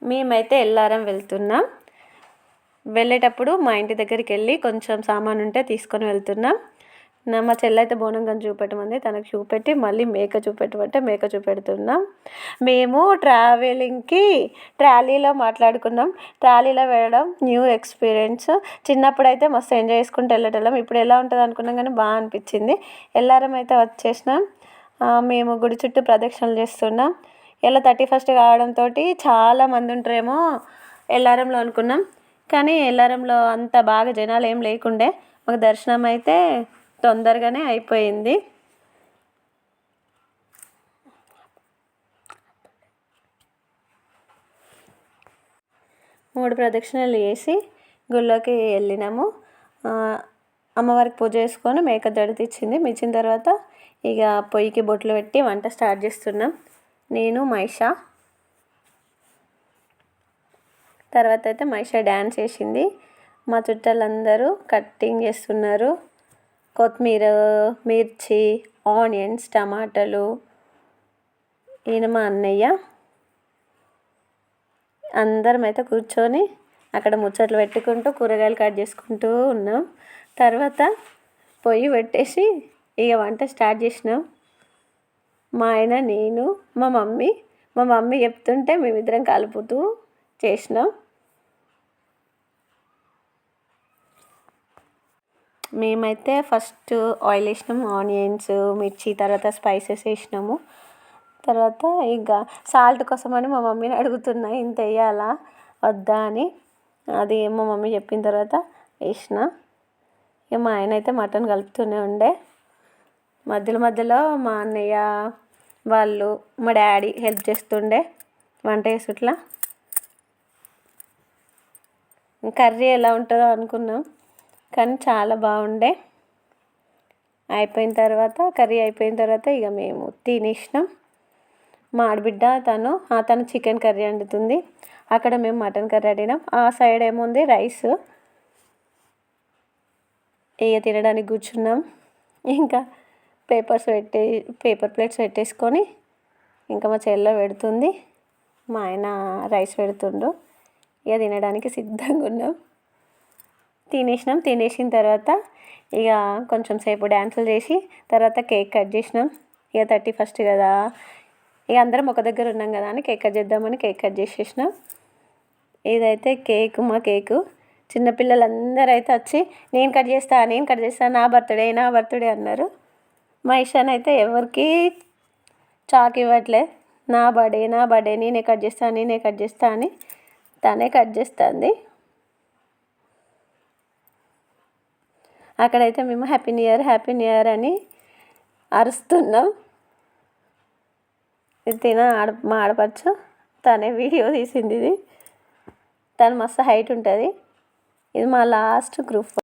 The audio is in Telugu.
మేమైతే ఎల్లారం వెళ్తున్నాం. వెళ్ళేటప్పుడు మా ఇంటి దగ్గరికి వెళ్ళి కొంచెం సామాను ఉంటే తీసుకొని వెళ్తున్నాం. మా చెల్లైతే బోనం గంజి చూపెట్టమంది, తనకు చూపెట్టి మళ్ళీ మేక చూపెట్టమంటే మేక చూపెడుతున్నాం. మేము ట్రావెలింగ్కి ట్రాలీలో మాట్లాడుకున్నాం. ట్రాలీలో వెళ్ళడం న్యూ ఎక్స్పీరియన్స్. చిన్నప్పుడైతే మస్తు ఎంజాయ్ చేసుకుంటూ వెళ్ళేటోళ్ళం. ఇప్పుడు ఎలా ఉంటుంది అనుకున్నాం కానీ బాగా అనిపించింది. ఎల్లారం అయితే వచ్చేసినాం. మేము గుడి చుట్టూ ప్రదక్షిణలు చేస్తున్నాం. ఇలా 31st కావడంతో చాలామంది ఉంటారేమో ఎల్లారంలో అనుకున్నాం. కానీ ఎల్లారంలో అంత బాగా జనాలు ఏం లేకుండే. మాకు దర్శనం అయితే తొందరగానే అయిపోయింది. మూడు ప్రదక్షిణలు చేసి గుళ్ళోకి వెళ్ళినాము. అమ్మవారికి పూజ చేసుకొని మేక దడితిచ్చింది. మించిన తర్వాత ఇక పొయ్యికి బొట్లు పెట్టి వంట స్టార్ట్ చేస్తున్నాం. నేను మైషా. తర్వాత అయితే మైషా డ్యాన్స్ చేసింది. మా చుట్టాలందరూ కట్టింగ్ చేస్తున్నారు. కొత్తిమీర, మిర్చి, ఆనియన్స్, టమాటాలు. ఈయన మా అన్నయ్య. అందరం అయితే కూర్చొని అక్కడ ముచ్చట్లు పెట్టుకుంటూ కూరగాయలు కట్ చేసుకుంటూ ఉన్నాం. తర్వాత పొయ్యి పెట్టేసి ఇక వంట స్టార్ట్ చేసినాం. మా ఆయన, నేను, మా మమ్మీ చెప్తుంటే మేమిద్దరం కలుపుతూ చేసినాం. మేమైతే ఫస్ట్ ఆయిల్ వేసినాం, ఆనియన్స్, మిర్చి, తర్వాత స్పైసెస్ వేసినాము. తర్వాత ఇంకా సాల్ట్ కోసమని మా మమ్మీని అడుగుతున్నా, ఇంత వేయాలా వద్దా అని. అది మా మమ్మీ చెప్పిన తర్వాత వేసిన. ఇక మా ఆయన అయితే మటన్ కలుపుతూనే ఉండే. మధ్యలో మా అన్నయ్య వాళ్ళు, మా డాడీ హెల్ప్ చేస్తుండే వంట చేసుట్లా. కర్రీ ఎలా ఉంటుందో అనుకున్నాం, కానీ చాలా బాగుండే. కర్రీ అయిపోయిన తర్వాత ఇక మేము తినేసినాం. మా ఆడబిడ్డ తను చికెన్ కర్రీ వండుతుంది. అక్కడ మేము మటన్ కర్రీ వండినాం. ఆ సైడ్ ఏముంది రైస్. ఇక తినడానికి కూర్చున్నాం. ఇంకా పేపర్ ప్లేట్స్ పెట్టేసుకొని ఇంకా మా చెల్లె పెడుతుంది, మా ఆయన రైస్ పెడుతుండు. ఇక తినడానికి సిద్ధంగా ఉన్నాం. తినేసిన తర్వాత ఇక కొంచెం సేపు డ్యాన్సులు చేసి తర్వాత కేక్ కట్ చేసినాం. ఇక 31st కదా, ఇక అందరం ఒక దగ్గర ఉన్నాం కదా అని కేక్ కట్ చేద్దామని కేక్ కట్ చేసేసినాం. ఇదైతే మా కేకు. చిన్నపిల్లలందరూ అయితే వచ్చి నేను కట్ చేస్తా, నా బర్త్డే అన్నారు. మా ఇషాన్ అయితే ఎవరికి చాక్ ఇవ్వట్లే. నా బర్త్డే నేనే కట్ చేస్తా అని తనే కట్ చేస్తుంది. అక్కడైతే మేము హ్యాపీ న్యూ ఇయర్ అని అరుస్తున్నాం. ఇది మా ఆడపడుచు, తనే వీడియో తీసింది. ఇది తను మస్తు హైట్ ఉంటుంది. ఇది మా లాస్ట్ గ్రూప్.